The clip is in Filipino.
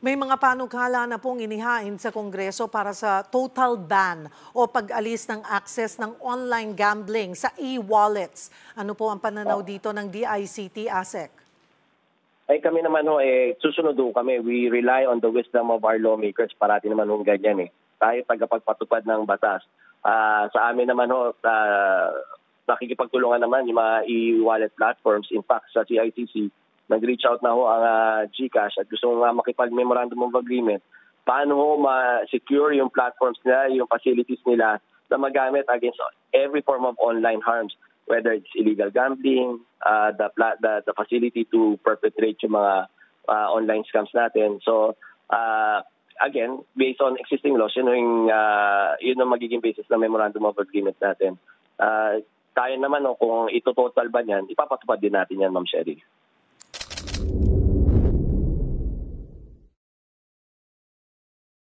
May mga panukala na pong inihain sa Kongreso para sa total ban o pag-alis ng access ng online gambling sa e-wallets. Ano po ang pananaw dito ng DICT, ASEC? Ay kami naman susunod kami. We rely on the wisdom of our lawmakers. Parati naman ganyan Tayo tagapagpatupad ng batas. Sa amin naman nakikipagtulungan naman yung mga e-wallet platforms. In fact, sa CICC, nag-reach out na ang GCash at gusto nga makipag-memorandum of agreement. Paano ma-secure yung platforms nila, yung facilities nila na magamit against every form of online harms, whether it's illegal gambling, the facility to perpetrate yung mga online scams natin. So, again, based on existing laws, yun ang magiging basis ng memorandum of agreement natin. Tayo naman kung ito total ban yan, ipapatupad din natin yan, Ma'am Sherry.